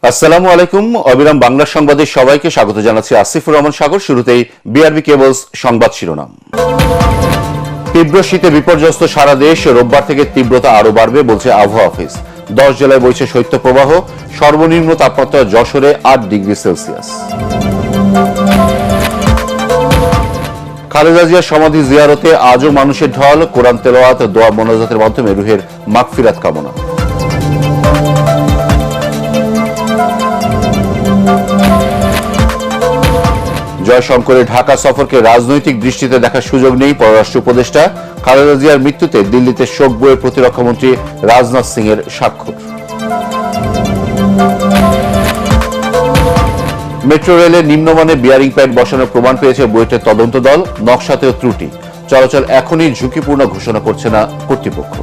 আসসালামু আলাইকুম। অবিরাম বাংলা সংবাদে সবাইকে স্বাগত জানাচ্ছি আসিফুর রহমান সাগর। শুরুতেই বিআরবি কেবলস সংবাদ শিরোনাম। তীব্র শীতে বিপর্যস্ত সারা দেশ, রোববার থেকে তীব্রতা আরো বাড়বে বলছে আবহাওয়া অফিস। 10 জেলায় বইছে শৈত্যপ্রবাহ, সর্বনিম্ন তাপমাত্রা যশোরে 8 ডিগ্রি সেলসিয়াস। খালেদা জিয়ার সমাধি জিয়ারতে আজও মানুষের ঢল, কোরআন তেলাওয়াত, দোয়া মোনাজাতের মাধ্যমে রুহের মাগফিরাত কামনা। জয়শঙ্করের ঢাকা সফরকে রাজনৈতিক দৃষ্টিতে দেখার সুযোগ নেই পররাষ্ট্র উপদেষ্টা। খালেদা জিয়ার মৃত্যুতে দিল্লিতে শোক বইয়ে প্রতিরক্ষামন্ত্রী রাজনাথ সিং এর স্বাক্ষর। মেট্রো রেলে নিম্নমানে বিয়ারিং প্যাড বসানোর প্রমাণ পেয়েছে বুয়েটের তদন্ত দল। নকশাতেও ত্রুটি, চলাচল এখনই ঝুঁকিপূর্ণ ঘোষণা করছে না কর্তৃপক্ষ।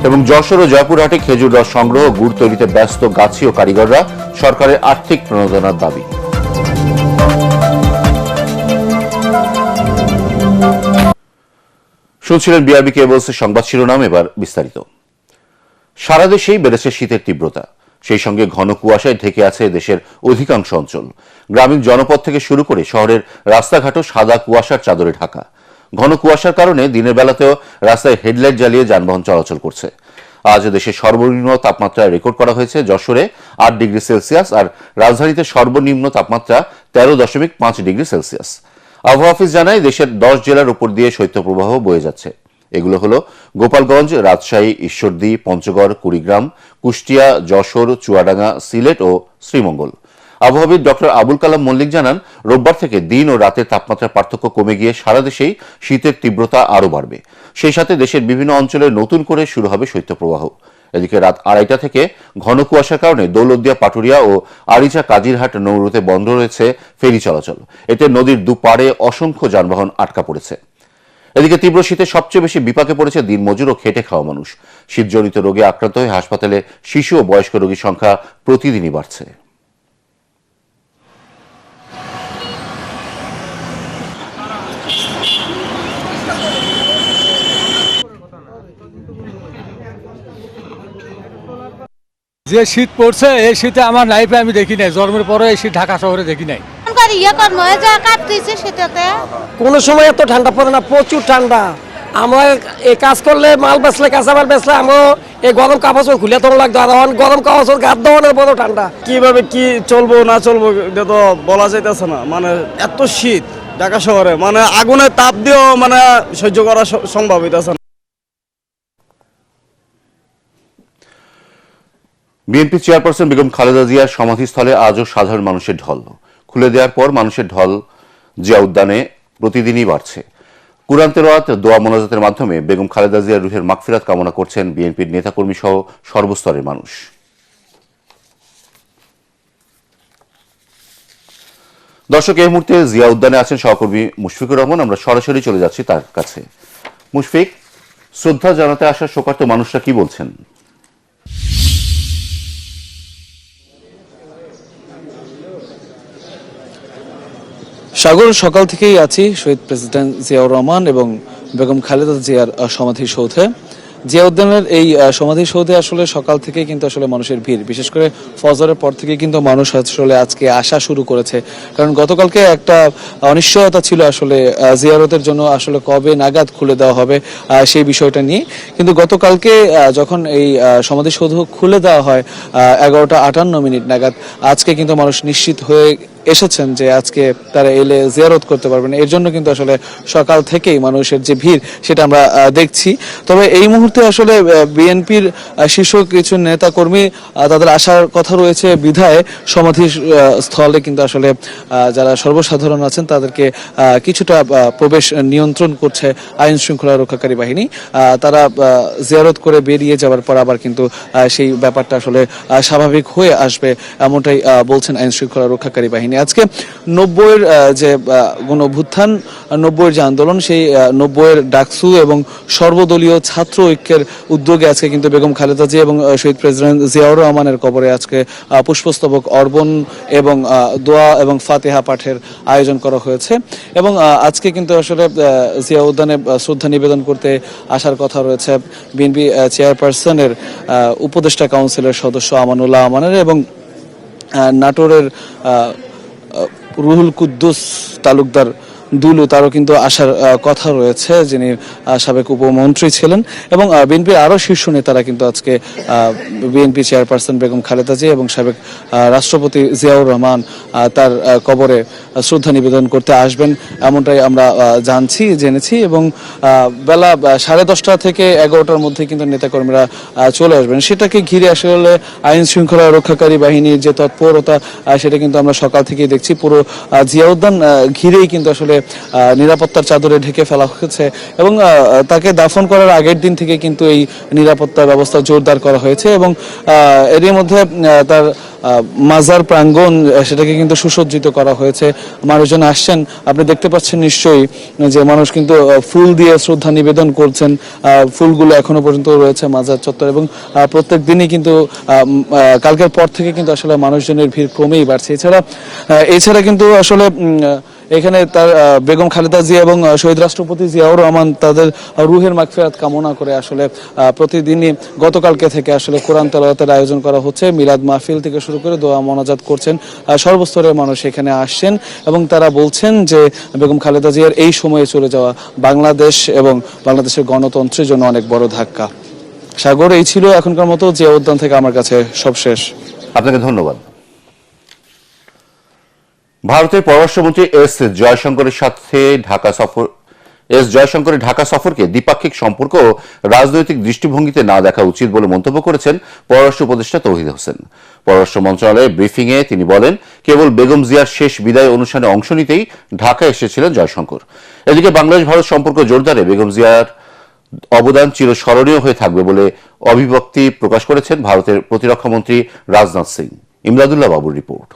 এবং যশোর ও জয়পুরহাটে খেজুর রস সংগ্রহ, গুড় তৈরিতে ব্যস্ত গাছি ও কারিগররা, সরকারের আর্থিক প্রণোদনার দাবি। শুনছিলেন বিআরবি কেবলসের সংবাদ শিরোনাম, এবার বিস্তারিত। সারা দেশেই বেড়েছে শীতের তীব্রতা, সেই সঙ্গে ঘন কুয়াশায় ঢেকে আছে দেশের অধিকাংশ অঞ্চল। গ্রামীণ জনপদ থেকে শুরু করে শহরের রাস্তাঘাটও সাদা কুয়াশার চাদরে ঢাকা। ঘন কুয়াশার কারণে দিনের বেলাতেও রাস্তায় হেডলাইট জ্বালিয়ে যানবাহন চলাচল করছে। আজ দেশের সর্বনিম্ন তাপমাত্রা রেকর্ড করা হয়েছে যশোরে 8 ডিগ্রি সেলসিয়াস, আর রাজধানীতে সর্বনিম্ন তাপমাত্রা 13.5 ডিগ্রি সেলসিয়াস। আবহাওয়া অফিস জানায় দেশের 10 জেলার উপর দিয়ে শৈত্যপ্রবাহ বয়ে যাচ্ছে। এগুলো হলো গোপালগঞ্জ, রাজশাহী, ঈশ্বরদী, পঞ্চগড়, কুড়িগ্রাম, কুষ্টিয়া, যশোর, চুয়াডাঙ্গা, সিলেট ও শ্রীমঙ্গল। আবহাওয়াবিদ ডক্টর আবুল কালাম মল্লিক জানান, রোববার থেকে দিন ও রাতের তাপমাত্রার পার্থক্য কমে গিয়ে সারা দেশেই শীতের তীব্রতা আরও বাড়বে। সেই সাথে দেশের বিভিন্ন অঞ্চলে নতুন করে শুরু হবে শৈত্যপ্রবাহ। এদিকে রাত 2:30 থেকে ঘন কুয়াশার কারণে দৌলতদিয়া, পাটুরিয়া ও আরিচা কাজিরহাট নৌরুতে বন্ধ রয়েছে ফেরি চলাচল। এতে নদীর দুপাড়ে অসংখ্য যানবাহন আটকা পড়েছে। এদিকে তীব্র শীতে সবচেয়ে বেশি বিপাকে পড়েছে দিনমজুর ও খেটে খাওয়া মানুষ। শীতজনিত রোগে আক্রান্ত হয়ে হাসপাতালে শিশু ও বয়স্ক রোগীর সংখ্যা প্রতিদিনই বাড়ছে। যে শীত পড়ছে, এই শীতে আমার লাইফে আমি দেখি নাই। জন্মের পরে এই শীত ঢাকা শহরে দেখি নাই। কোনো সময় এত ঠান্ডা পড়ে না, প্রচুর ঠান্ডা। আমরা এই কাজ করলে, মাল বেচলে, কাঁচামাল বেচলে আমার এই গরম কাপড় খুলে তোলা লাগতো। আর গরম কাপড় গাত দেওয়ানোর বড় ঠান্ডা। কিভাবে কি চলবো না চলবো এটা তো বলা যাইতেছে না। মানে এত শীত ঢাকা শহরে, মানে আগুনের তাপ দিয়েও মানে সহ্য করা সম্ভব হইতেছে না। বিএনপি চেয়ারপারসন বেগম খালেদা জিয়ার সমাধিস্থলে আজও সাধারণ মানুষের ঢল। খুলে দেওয়ার পর মানুষের ঢল জিয়া উদ্যানে প্রতিদিনই বাড়ছে। কুরআন তেলাওয়াত, দোয়া মোনাজাতের মাধ্যমে বেগম খালেদা জিয়ার রুহের মাগফিরাত কামনা করছেন বিএনপির নেতাকর্মী সহ সর্বস্তরের মানুষ। দর্শক, এই মুহূর্তে জিয়া উদ্যানে আছেন সহকর্মী মুশফিকুর রহমান। আমরা সরাসরি চলে যাচ্ছি তার কাছে। মুশফিক, শ্রদ্ধা জানাতে আসা শোকার্ত মানুষরা কি বলছেন? সাগর, সকাল থেকেই আছি শহীদ প্রেসিডেন্ট জিয়াউর রহমান এবং বেগম খালেদা জিয়ার সমাধিসৌধে। জিয়া উদ্যানের এই সমাধিসৌধে আসলে সকাল থেকে কিন্তু আসলে মানুষের ভিড়, বিশেষ করে ফজরের পর থেকে কিন্তু মানুষ আসলে আজকে আসা শুরু করেছে। কারণ গতকালকে একটা অনিশ্চয়তা ছিল আসলে জিয়ারতের জন্য আসলে কবে নাগাদ খুলে দেওয়া হবে সেই বিষয়টা নিয়ে। কিন্তু গতকালকে যখন এই সমাধিসৌধ খুলে দেওয়া হয় 11:58 নাগাদ, আজকে কিন্তু মানুষ নিশ্চিত হয়ে এসেছেন যে আজকে তারা এলে জিয়ারত করতে পারবেন। এর জন্য কিন্তু আসলে সকাল থেকেই মানুষের যে ভিড় সেটা আমরা দেখছি। তবে এই মুহূর্তে আসলে বিএনপির শীর্ষ কিছু নেতা কর্মী তাদের আসার কথা রয়েছে বিধায় সমাধি স্থলে কিন্তু আসলে যারা সর্বসাধারণ আছেন তাদেরকে কিছুটা প্রবেশ নিয়ন্ত্রণ করছে আইন শৃঙ্খলা রক্ষাকারী বাহিনী। তারা জিয়ারত করে বেরিয়ে যাওয়ার পর আবার কিন্তু সেই ব্যাপারটা আসলে স্বাভাবিক হয়ে আসবে, এমনটাই বলছেন আইন শৃঙ্খলা রক্ষাকারী বাহিনী। আজকে 90-এর যে গণঅভ্যুত্থান, 90-এর যে আন্দোলন, সেই 90-এর ডাকসু এবং সর্বদলীয় ছাত্র ঐক্যের উদ্যোগে আজকে কিন্তু বেগম খালেদা জিয়া এবং শহীদ প্রেসিডেন্ট জিয়াউর রহমানের কবরে আজকে পুষ্পস্তবক অর্পণ এবং দোয়া এবং ফাতিহা পাঠের আয়োজন করা হয়েছে। এবং আজকে কিন্তু আসলে জিয়া উদ্যানে শ্রদ্ধা নিবেদন করতে আসার কথা রয়েছে বিএনপি চেয়ারপারসনের উপদেষ্টা কাউন্সিলের সদস্য আমানুল্লাহ আমানের এবং নাটোরের রুহুল কুদ্দুস তালুকদার দুলু, তারও কিন্তু আসার কথা রয়েছে, যিনি সাবেক উপমন্ত্রী ছিলেন। এবং বিএনপির আরও শীর্ষ নেতারা কিন্তু আজকে বিএনপি চেয়ারপারসন বেগম খালেদা জিয়া এবং সাবেক রাষ্ট্রপতি জিয়াউর রহমান তার কবরে শ্রদ্ধা নিবেদন করতে আসবেন, এমনটাই আমরা জেনেছি। এবং বেলা 10:30 থেকে 11টার মধ্যে কিন্তু নেতাকর্মীরা চলে আসবেন। সেটাকে ঘিরে আসলে আইন শৃঙ্খলা রক্ষাকারী বাহিনীর যে তৎপরতা, সেটা কিন্তু আমরা সকাল থেকেই দেখছি। পুরো জিয়া উদ্যান ঘিরেই কিন্তু আসলে নিরাপত্তার চাদরে ঢেকে ফেলা হয়েছে এবং তাকে দাফন করার আগের দিন থেকে কিন্তু এই নিরাপত্তা ব্যবস্থা জোরদার করা হয়েছে। এবং এরই মধ্যে তার মাজার প্রাঙ্গণ, সেটাকে কিন্তু সুসজ্জিত করা হয়েছে। মানুষজন আসছেন, আপনি দেখতে পাচ্ছেন নিশ্চয়ই যে মানুষ কিন্তু ফুল দিয়ে শ্রদ্ধা নিবেদন করছেন। ফুলগুলো এখনো পর্যন্ত রয়েছে মাজার চত্বর এবং প্রত্যেক দিনই কিন্তু কালকের পর থেকে কিন্তু আসলে মানুষজনের ভিড় ক্রমেই বাড়ছে। এছাড়া কিন্তু আসলে এখানে তার বেগম খালেদা জিয়া এবং শহীদ রাষ্ট্রপতি জিয়াউর রহমান তাদের রুহের মাগফিরাত কামনা করে আসলে প্রতিদিনই গতকালকে থেকে আসলে কোরআন তেলাওয়াতের আয়োজন করা হচ্ছে। মিলাদ মাহফিল থেকে শুরু করে দোয়া মোনাজাত করছেন, সর্বস্তরের মানুষ এখানে আসছেন এবং তারা বলছেন যে বেগম খালেদা জিয়ার এই সময়ে চলে যাওয়া বাংলাদেশ এবং বাংলাদেশের গণতন্ত্রের জন্য অনেক বড় ধাক্কা। সাগর, এই ছিল এখনকার মতো জিয়া উদ্যান থেকে আমার কাছে সব শেষ। আপনাকে ধন্যবাদ। ভারতের পররাষ্ট্রমন্ত্রী এস জয়শঙ্করের ঢাকা সফরকে দ্বিপাক্ষিক সম্পর্ক ও রাজনৈতিক দৃষ্টিভঙ্গিতে না দেখা উচিত বলে মন্তব্য করেছেন পররাষ্ট্র উপদেষ্টা তৌহিদ হোসেন। পররাষ্ট্র মন্ত্রণালয়ের ব্রিফিংয়ে তিনি বলেন, কেবল বেগম জিয়ার শেষ বিদায় অনুষ্ঠানে অংশ নিতেই ঢাকায় এসেছিলেন জয়শঙ্কর। এদিকে বাংলাদেশ ভারত সম্পর্ক জোরদারে বেগম জিয়ার অবদান চিরস্মরণীয় হয়ে থাকবে বলে অভিব্যক্তি প্রকাশ করেছেন ভারতের প্রতিরক্ষামন্ত্রী রাজনাথ সিং। ইমদাদুল্লাহ বাবুর report.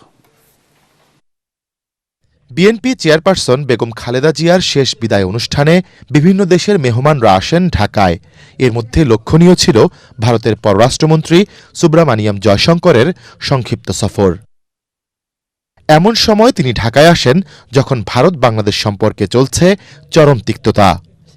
BNP chairperson Begum Khaleda জিয়ার শেষ বিদায় অনুষ্ঠানে বিভিন্ন দেশের মেহমানরা আসেন ঢাকায়। এর মধ্যে লক্ষণীয় ছিল ভারতের পররাষ্ট্রমন্ত্রী সুব্রামানিয়াম জয়শঙ্করের সংক্ষিপ্ত সফর। এমন সময় তিনি ঢাকায় আসেন যখন ভারত বাংলাদেশ সম্পর্কে চলছে চরম তিক্ততা।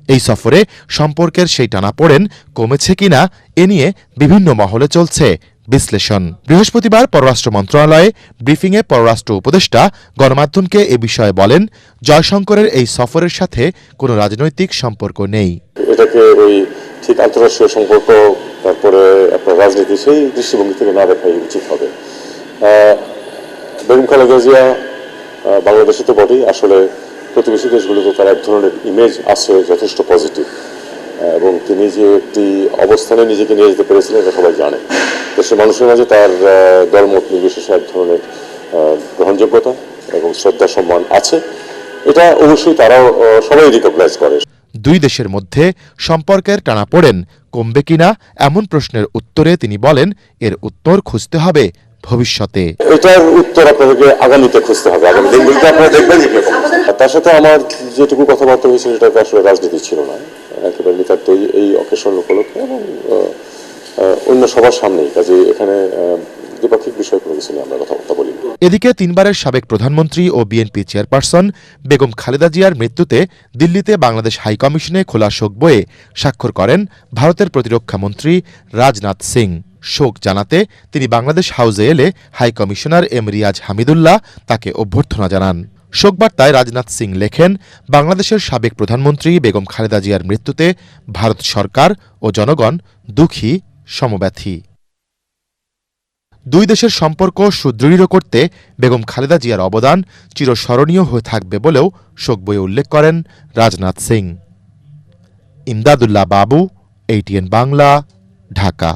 এই সফরে সম্পর্কের সেই টানাপোড়েন কমেছে কিনা এ নিয়ে বিভিন্ন মহলে চলছে বিশ্লেষণ। বৃহস্পতিবার পররাষ্ট্র মন্ত্রণালয়ে ব্রিফিংয়ে পররাষ্ট্র উপদেষ্টা গণমাধ্যমকে এ বিষয়ে বলেন, জয়শঙ্করের এই সফরের সাথে কোনো রাজনৈতিক সম্পর্ক নেই। এটাকে ওই ঠিক আন্তঃরাষ্ট্রীয় সম্পর্ক, তারপরে আপনার রাজনীতি, সেই দৃষ্টিভঙ্গি থেকে না দেখাই উচিত হবে। বেগম খালেদা জিয়া বাংলাদেশে তো বটেই, আসলে প্রতিবেশী দেশগুলোতে তার এক ধরনের ইমেজ আছে যথেষ্ট পজিটিভ, এবং তিনি যে একটি অবস্থানে নিজেকে নিয়ে যেতে পেরেছিলেন এটা সবাই জানে। দেশের মানুষের মাঝে তার দলমত নির্বিশেষে এক ধরনের গ্রহণযোগ্যতা এবং শ্রদ্ধা সম্মান আছে, এটা অবশ্যই তারাও সবাই রিকগনাইজ করে। দুই দেশের মধ্যে সম্পর্কের টানাপোড়েন কমবে কিনা এমন প্রশ্নের উত্তরে তিনি বলেন, এর উত্তর খুঁজতে হবে ভবিষ্যতে। এটার উত্তর আপনাদেরকে আগামীতে খুঁজতে হবে, আগামী দিনগুলিতে আপনারা দেখবেন যে কিরকম। তার সাথে আমার যেটুকু কথাবার্তা হয়েছিল সেটাতে আসলে রাজনীতি ছিল না, একেবারে নিতান্ত এই অকেশন উপলক্ষে এবং অন্য সবার সামনেই, কাজে এখানে দ্বিপাক্ষিক বিষয় কোনো কিছু নিয়ে আমরা কথাবার্তা বলি। এদিকে 3 বারের সাবেক প্রধানমন্ত্রী ও বিএনপি চেয়ারপারসন বেগম খালেদা জিয়ার মৃত্যুতে দিল্লিতে বাংলাদেশ হাইকমিশনে খোলা শোক বইয়ে স্বাক্ষর করেন ভারতের প্রতিরক্ষা মন্ত্রী রাজনাথ সিং। শোক জানাতে তিনি বাংলাদেশ হাউসে এলে হাইকমিশনার এম রিয়াজ হামিদুল্লাহ তাকে অভ্যর্থনা জানান। শোকবার্তায় রাজনাথ সিং লেখেন, বাংলাদেশের সাবেক প্রধানমন্ত্রী বেগম খালেদা জিয়ার মৃত্যুতে ভারত সরকার ও জনগণ দুঃখী, সমব্যথী। দুই দেশের সম্পর্ক সুদৃঢ় করতে বেগম খালেদা জিয়ার অবদান চিরস্মরণীয় হয়ে থাকবে বলেও শোক বইয়ে উল্লেখ করেন রাজনাথ সিং। ইমদাদুল্লাহ বাবু, ATN বাংলা, ঢাকা।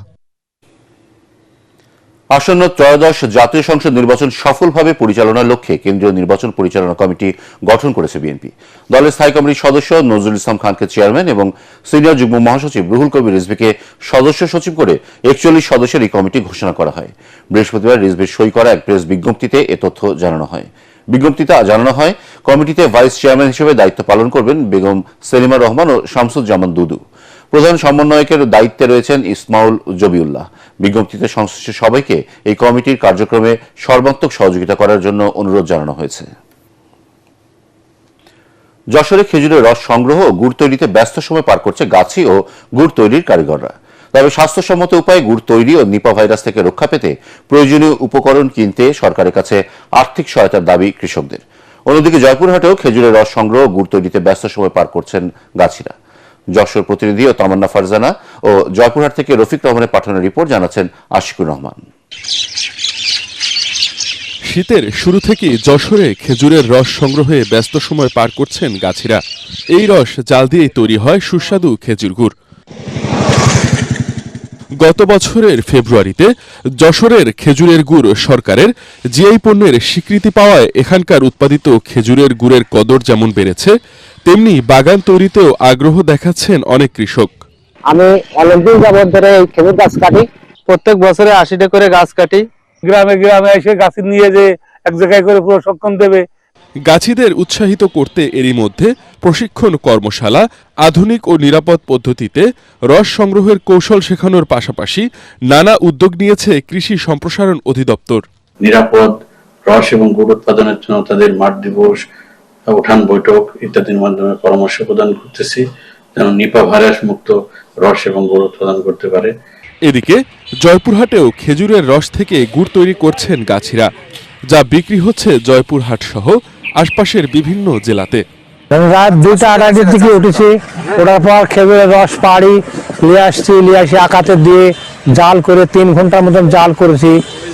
আসন্ন ত্রয়োদশ জাতীয় সংসদ নির্বাচন সফলভাবে পরিচালনার লক্ষ্যে কেন্দ্রীয় নির্বাচন পরিচালনা কমিটি গঠন করেছে বিএনপি। দলের স্থায়ী কমিটির সদস্য নজরুল ইসলাম খানকে চেয়ারম্যান এবং সিনিয়র যুগ্ম মহাসচিব রুহুল কবির রিজভীকে সদস্য সচিব করে 41 সদস্যের এই কমিটি ঘোষণা করা হয়। বৃহস্পতিবার রিজভীর সই করা এক প্রেস বিজ্ঞপ্তিতে এ তথ্য জানানো হয়। বিজ্ঞপ্তিতে জানানো হয়, কমিটিতে ভাইস চেয়ারম্যান হিসেবে দায়িত্ব পালন করবেন বেগম সেলিমা রহমান ও শামসুজ্জামান দুদু। প্রধান সমন্বয়কের দায়িত্বে রয়েছেন ইসমাউল জবিউল্লাহ। বিজ্ঞপ্তিতে সংশ্লিষ্ট সবাইকে এই কমিটির কার্যক্রমে সর্বাত্মক সহযোগিতা করার জন্য অনুরোধ জানানো হয়েছে। যশোরে খেজুরের রস সংগ্রহ ও গুড় তৈরিতে ব্যস্ত সময় পার করছে গাছি ও গুড় তৈরির কারিগররা। তবে স্বাস্থ্যসম্মত উপায়ে গুড় তৈরি ও নিপা ভাইরাস থেকে রক্ষা পেতে প্রয়োজনীয় উপকরণ কিনতে সরকারের কাছে আর্থিক সহায়তার দাবি কৃষকদের। অন্যদিকে জয়পুরহাটেও খেজুরের রস সংগ্রহ ও গুড় তৈরিতে ব্যস্ত সময় পার করছেন গাছিরা। যশোর প্রতিনিধি ও তামান্না ফারজানা ও জয়পুরহাট থেকে রফিক রহমানের পাঠানো রিপোর্ট জানাচ্ছেন আশিকুর রহমান। শীতের শুরু থেকেই যশোরে খেজুরের রস সংগ্রহে ব্যস্ত সময় পার করছেন গাছিরা। এই রস জাল দিয়েই তৈরি হয় সুস্বাদু খেজুর গুড়। গত বছরের ফেব্রুয়ারিতে যশোরের খেজুরের গুড় সরকারের জিআই পণ্যের স্বীকৃতি পাওয়ায় এখানকার উৎপাদিত খেজুরের গুড়ের কদর যেমন বেড়েছে, তেমনি বাগান তৈরিতেও আগ্রহ দেখাচ্ছেন অনেক কৃষক। আমি অনেকদিন যাবত ধরে এই খেজুর গাছ কাটি, প্রত্যেক বছরে 80টা করে গাছ কাটি। গ্রামে গ্রামে এসে গাছ নিয়ে যে এক জায়গায় করে পুরো সক্ষম দেবে। গাছিদের উৎসাহিত করতে এরই মধ্যে প্রশিক্ষণ কর্মশালা, আধুনিক ও নিরাপদ পদ্ধতিতে রস সংগ্রহের কৌশল শেখানোর পাশাপাশি নানা উদ্যোগ নিয়েছে কৃষি সম্প্রসারণ অধিদপ্তর। নিরাপদ রস এবং গুড় উৎপাদনের জন্য তাদের মাঠ দিবস, উঠান বৈঠক ইত্যাদির মাধ্যমে পরামর্শ প্রদান করতেছি, যেন নিপা ভাইরাস মুক্ত রস এবং গুড় উৎপাদন করতে পারে। এদিকে জয়পুরহাটেও খেজুরের রস থেকে গুড় তৈরি করছেন গাছিরা, যা বিক্রি হচ্ছে জয়পুরহাট সহ আশপাশের বিভিন্ন জেলাতে। রাত 2টা 2:30 দিকে উঠেছি, ওঠার পর খেজুরের রস পাড়ি নিয়ে আসি আকাতে দিয়ে জাল করে 3 ঘন্টার মতন জাল করেছি।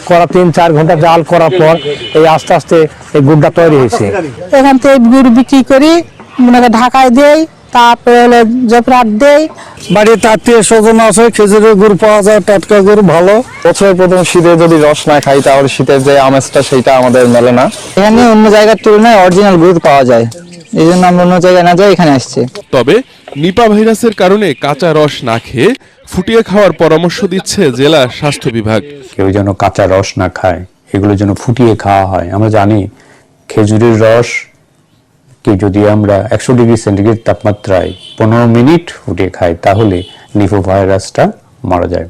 3-4 ঘন্টা জাল করার পর এই আস্তে আস্তে এই গুড়টা তৈরি হয়েছে। এখান থেকে গুড় বিক্রি করি, মনে ঢাকায় দেই, তারপরে হলো জয়পুরহাট দেই। বাড়িতে আত্মীয় স্বজন আছে, খেজুরের গুড় পাওয়া যায়, টাটকা গুড় ভালো। বছরের প্রথম শীতে যদি রস না খাই তাহলে শীতের যে আমেজটা সেটা আমাদের মেলে না। এখানে অন্য জায়গার তুলনায় অরিজিনাল গুড় পাওয়া যায়, এই জন্য আমরা অন্য জায়গায় না যাই এখানে আসছে। তবে নিপা ভাইরাসের কারণে কাঁচা রস না খেয়ে ফুটিয়ে খাওয়ার পরামর্শ দিচ্ছে জেলা স্বাস্থ্য বিভাগ। কেউ যেন কাঁচা রস না খায়, এগুলো যেন ফুটিয়ে খাওয়া হয়। আমরা জানি খেজুরের রস যদি আমরা 100 ডিগ্রি সেন্টিগ্রেড তাপমাত্রায় 15 মিনিট ফুটিয়ে খাই তাহলে নিপা ভাইরাসটা মারা যায়।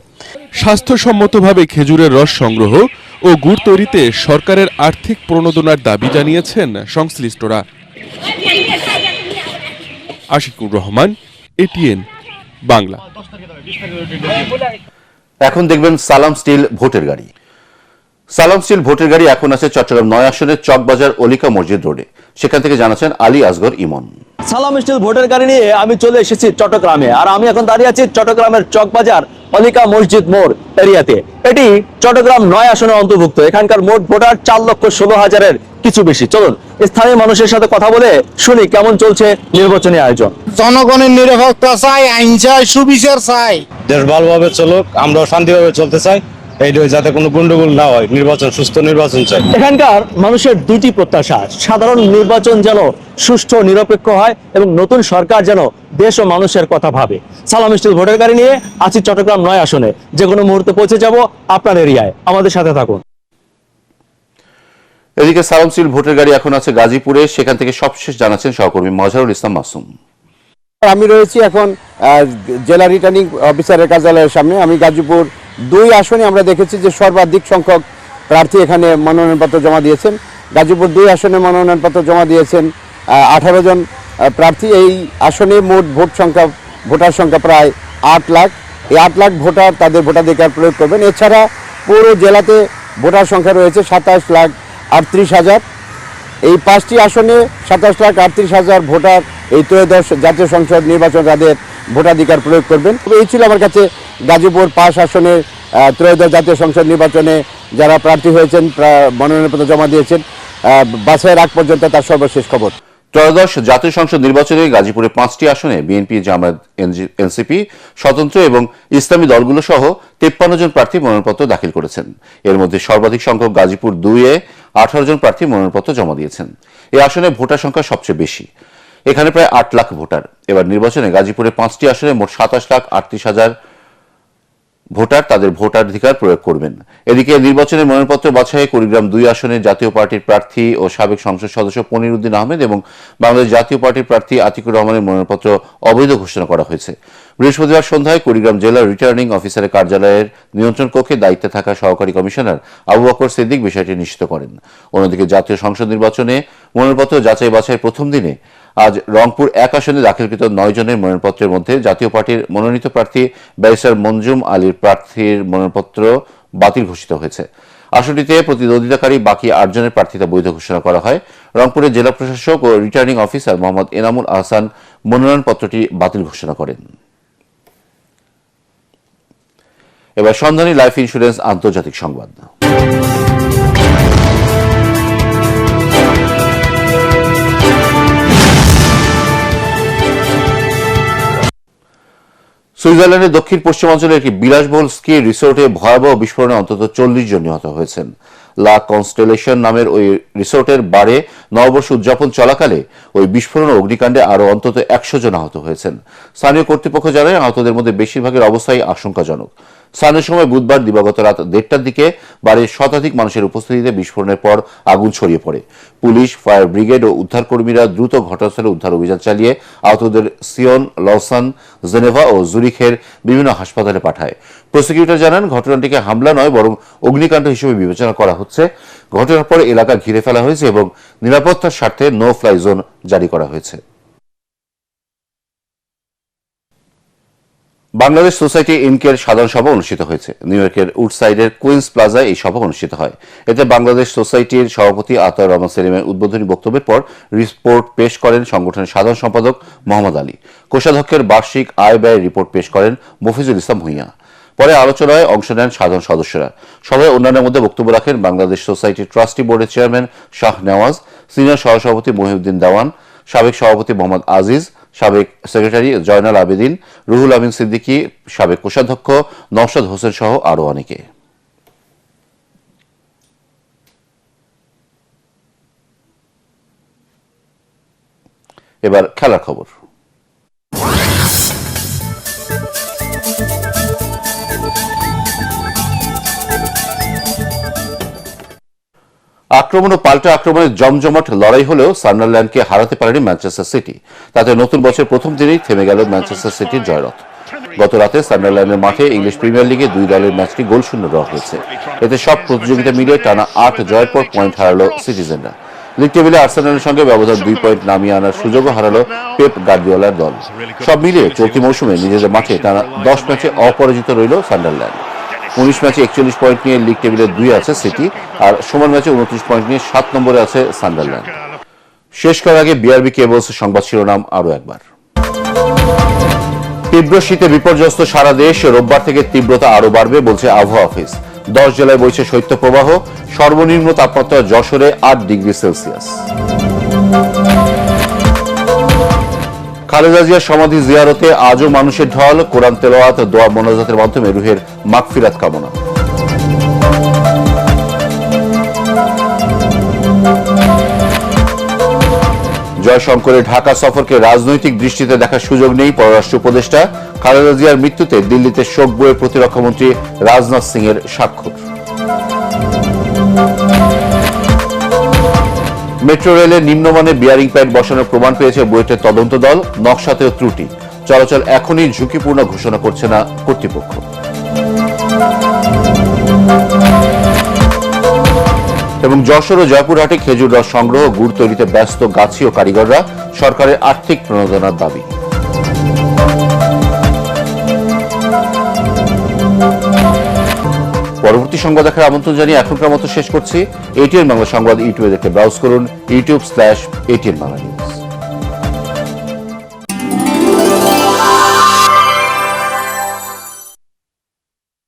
স্বাস্থ্যসম্মতভাবে খেজুরের রস সংগ্রহ ও গুড় তৈরিতে সরকারের আর্থিক প্রণোদনার দাবি জানিয়েছেন সংশ্লিষ্টরা। আশিকুর রহমান, এটিএন বাংলা। এখন দেখবেন সালাম স্টিল ভোটের গাড়ি। সালাম স্টিল ভোটের গাড়ি এখন আছে চট্টগ্রাম 9 আসনের চকবাজার অলিকা মসজিদ রোডে। সেখান থেকে জানাচ্ছেন আলী আসগর ইমন। সালাম স্টিল ভোটের গাড়ি নিয়ে আমি চলে এসেছি চট্টগ্রামে, আর আমি এখন দাঁড়িয়ে আছি চট্টগ্রামের চকবাজার অলিকা মসজিদ মোড় এরিয়াতে। এটি চট্টগ্রাম 9 আসনের অন্তর্ভুক্ত। এখানকার মোট ভোটার 4,16,000-এর কিছু বেশি। চলুন স্থানীয় মানুষের সাথে কথা বলে শুনি কেমন চলছে নির্বাচনী আয়োজন। জনগণের নিরাপত্তা চাই, আইন চাই, সুবিচার চাই। দেশ ভালোভাবে চলুক, আমরাও শান্তিভাবে চলতে চাই, এইটাই যাতে কোনো গন্ডগোল না হয়। নির্বাচন, সুস্থ নির্বাচন চাই। এখানকার মানুষের দুটি প্রত্যাশা, সাধারণ নির্বাচন যেন সুষ্ঠু নিরপেক্ষ হয় এবং নতুন সরকার যেন দেশ ও মানুষের কথা ভাবে। সালাম স্টিল ভোটের গাড়ি নিয়ে আছি চট্টগ্রাম 9 আসনে। যে কোনো মুহূর্তে পৌঁছে যাব আপনার এরিয়ায়, আমাদের সাথে থাকুন। এদিকে সালাম স্টিল ভোটের গাড়ি এখন আছে গাজীপুরে। সেখান থেকে সবশেষ জানাচ্ছেন সহকর্মী মজারুল ইসলাম মাসুম। আমি রয়েছি এখন জেলা রিটার্নিং অফিসারের কার্যালয়ের সামনে। আমি গাজীপুর 2 আসনে আমরা দেখেছি যে সর্বাধিক সংখ্যক প্রার্থী এখানে মনোনয়নপত্র জমা দিয়েছেন। গাজীপুর 2 আসনে মনোনয়নপত্র জমা দিয়েছেন 18 জন প্রার্থী। এই আসনে মোট ভোটার সংখ্যা প্রায় 8 লাখ। এই 8 লাখ ভোটার তাদের ভোটাধিকার প্রয়োগ করবেন। এছাড়া পুরো জেলাতে ভোটার সংখ্যা রয়েছে 27,38,000। এই 5টি আসনে 27,38,000 ভোটার এই 13শ জাতীয় সংসদ নির্বাচন তাদের ভোটাধিকার প্রয়োগ করবেন। এই ছিল আমার কাছে গাজীপুর 5 আসনের 13শ জাতীয় সংসদ নির্বাচনে যারা প্রার্থী হয়েছেন, মনোনয়নপত্র জমা দিয়েছেন, বাছাইয়ের আগ পর্যন্ত তার সর্বশেষ খবর। 13শ জাতীয় সংসদ নির্বাচনে গাজীপুরে 5টি আসনে বিএনপি, জামায়াত, এনসিপি, স্বতন্ত্র এবং ইসলামী দলগুলো সহ 53 জন প্রার্থী মনোনয়নপত্র দাখিল করেছেন। এর মধ্যে সর্বাধিক সংখ্যক গাজীপুর 2-এ 18 জন প্রার্থী মনোনয়নপত্র জমা দিয়েছেন। এই আসনে ভোটার সংখ্যা সবচেয়ে বেশি, এখানে প্রায় 8 লাখ ভোটার। এবার নির্বাচনে গাজীপুরে 5টি আসনে মোট 27,38,000 ভোটার তাদের ভোটাধিকার প্রয়োগ করবেন। এদিকে নির্বাচনের মনোনয়নপত্র বাছাইয়ে কুড়িগ্রাম 2 আসনে জাতীয় পার্টির প্রার্থী ও সাবেক সংসদ সদস্য পনির উদ্দিন আহমেদ এবং বাংলাদেশ জাতীয় পার্টির প্রার্থী আতিকুর রহমানের মনোনয়নপত্র অবৈধ ঘোষণা করা হয়েছে। বৃহস্পতিবার সন্ধ্যায় কুড়িগ্রাম জেলা রিটার্নিং অফিসারের কার্যালয়ের নিয়ন্ত্রণ কক্ষে দায়িত্বে থাকা সহকারী কমিশনার আবু বকর সিদ্দিক বিষয়টি নিশ্চিত করেন। অন্যদিকে জাতীয় সংসদ নির্বাচনে মনোনয়নপত্র যাচাই বাছাইয়ের প্রথম দিনে আজ রংপুর 1 আসনে দাখিলকৃত 9 জনের মনোনয়নপত্রের মধ্যে জাতীয় পার্টির মনোনীত প্রার্থী ব্যারিস্টার মঞ্জুম আলীর প্রার্থীর মনোনয়নপত্র বাতিল ঘোষিত হয়েছে। আসনটিতে প্রতিদ্বন্দ্বিতাকারী বাকি 8 জনের প্রার্থিতা বৈধ ঘোষণা করা হয়। রংপুরের জেলা প্রশাসক ও রিটার্নিং অফিসার মোহাম্মদ এনামুল আহসান মনোনয়নপত্রটি বাতিল ঘোষণা করেন। এবার সন্ধানী লাইফ ইন্স্যুরেন্স আন্তর্জাতিক সংবাদ। সুইজারল্যান্ডের দক্ষিণ পশ্চিমাঞ্চলের একটি বিলাসবহুল স্কি রিসোর্টে ভয়াবহ বিস্ফোরণে অন্তত 40 জন নিহত হয়েছেন। লা কনস্টেলেশন নামের ওই রিসোর্টের বারে নববর্ষ উদযাপন চলাকালে ওই বিস্ফোরণ ও অগ্নিকাণ্ডে আরও অন্তত 100 জন আহত হয়েছেন। স্থানীয় কর্তৃপক্ষ জানায় আহতদের মধ্যে বেশিরভাগের অবস্থাই আশঙ্কাজনক। স্থানীয় সময় বুধবার দিবাগত রাত 1:30টার দিকে বাড়ির শতাধিক মানুষের উপস্থিতিতে বিস্ফোরণের পর আগুন ছড়িয়ে পড়ে। পুলিশ, ফায়ার ব্রিগেড ও উদ্ধারকর্মীরা দ্রুত ঘটনাস্থলে উদ্ধার অভিযান চালিয়ে আহতদের সিয়ন, লসান, জেনেভা ও জুরিখের বিভিন্ন হাসপাতালে পাঠায়। প্রসিকিউটর জানান, ঘটনাটিকে হামলা নয় বরং অগ্নিকাণ্ড হিসেবে বিবেচনা করা হচ্ছে। ঘটনার পর এলাকা ঘিরে ফেলা হয়েছে এবং নিরাপত্তার স্বার্থে নো ফ্লাই জোন জারি করা হয়েছে। বাংলাদেশ সোসাইটি ইনকের সাধারণ সভা অনুষ্ঠিত হয়েছে। নিউ ইয়র্কের উডসাইডের কুইন্স প্লাজায় এই সভা অনুষ্ঠিত হয়। এতে বাংলাদেশ সোসাইটির সভাপতি আতাউর রহমান সেলিমের উদ্বোধনী বক্তব্যের পর রিপোর্ট পেশ করেন সংগঠনের সাধারণ সম্পাদক মোহাম্মদ আলী। কোষাধ্যক্ষের বার্ষিক আয় ব্যয় রিপোর্ট পেশ করেন মফিজুল ইসলাম ভূঁইয়া। পরে আলোচনায় অংশ নেন সাধারণ সদস্যরা। সভায় অন্যান্যের মধ্যে বক্তব্য রাখেন বাংলাদেশ সোসাইটির ট্রাস্টি বোর্ডের চেয়ারম্যান শাহ নেওয়াজ, সিনিয়র সহসভাপতি মহিউদ্দিন দেওয়ান, সাবেক সভাপতি মোহাম্মদ আজিজ, সাবেক সেক্রেটারি জয়নাল আবেদিন, রুহুল আমিন সিদ্দিকী, সাবেক কোষাধ্যক্ষ নওশাদ হোসেন সহ আরো অনেকে। এবার খেলার খবর। আক্রমণ ও পাল্টা আক্রমণের জমজমাট লড়াই হলেও সান্ডারল্যান্ডকে হারাতে পারেনি ম্যানচেস্টার সিটি। তাতে নতুন বছর প্রথম দিনেই থেমে গেল ম্যানচেস্টার সিটির জয়রথ। গত রাতে সান্ডারল্যান্ডের মাঠে ইংলিশ প্রিমিয়ার লিগে 2 দলের ম্যাচটি গোলশূন্য ড্র হয়েছে। এতে সব প্রতিযোগিতা মিলিয়ে টানা 8 জয়ের পর পয়েন্ট হারালো সিটিজেনরা। লিগ টেবিলে আর্সেনালের সঙ্গে ব্যবধান 2 পয়েন্ট নামিয়ে আনার সুযোগও হারালো পেপ গার্দিওলার দল। সব মিলিয়ে চলতি মৌসুমে নিজেদের মাঠে টানা 10 ম্যাচে অপরাজিত রইল সান্ডারল্যান্ড। 19 ম্যাচে 41 পয়েন্ট নিয়ে লিগ টেবিলে 2 আছে সিটি, আর সমান ম্যাচে 29 পয়েন্ট নিয়ে 7 নম্বরে আছে সান্ডারল্যান্ড। শেষ করার আগে বিআরবি কেবলস সংবাদ শিরোনাম আরো একবার। তীব্র শীতে বিপর্যস্ত সারা দেশ, রোববার থেকে তীব্রতা আরো বাড়বে বলছে আবহাওয়া অফিস। 10 জেলায় বইছে শৈত্যপ্রবাহ, সর্বনিম্ন তাপমাত্রা যশোরে 8 ডিগ্রি সেলসিয়াস। খালেদা জিয়ার সমাধি জিয়ারতে আজও মানুষের ঢল, কোরআন তেলাওয়াত, দোয়া মোনাজাতের মাধ্যমে রুহের মাগফিরাত কামনা। জয়শঙ্করের ঢাকা সফরকে রাজনৈতিক দৃষ্টিতে দেখার সুযোগ নেই পররাষ্ট্র উপদেষ্টা। খালেদা জিয়ার মৃত্যুতে দিল্লিতে শোক বয়ে প্রতিরক্ষামন্ত্রী রাজনাথ সিং এর স্বাক্ষর। মেট্রো রেলে নিম্নমানের বিয়ারিং প্যাড বসানোর প্রমাণ পেয়েছে বুয়েটের তদন্ত দল। নকশাতেও ত্রুটি, চলাচল এখনই ঝুঁকিপূর্ণ ঘোষণা করছে না কর্তৃপক্ষ। এবং যশোর ও জয়পুরহাটে খেজুর রস সংগ্রহ, গুড় তৈরিতে ব্যস্ত গাছি ও কারিগররা, সরকারের আর্থিক প্রণোদনার দাবি। পরবর্তী সংবাদ দেখার আমন্ত্রণ জানিয়ে এখনকার মতো শেষ করছি। এটিএন বাংলা সংবাদ ইউটিউবে দেখতে ব্রাউজ করুন youtube/ATN Bangla News।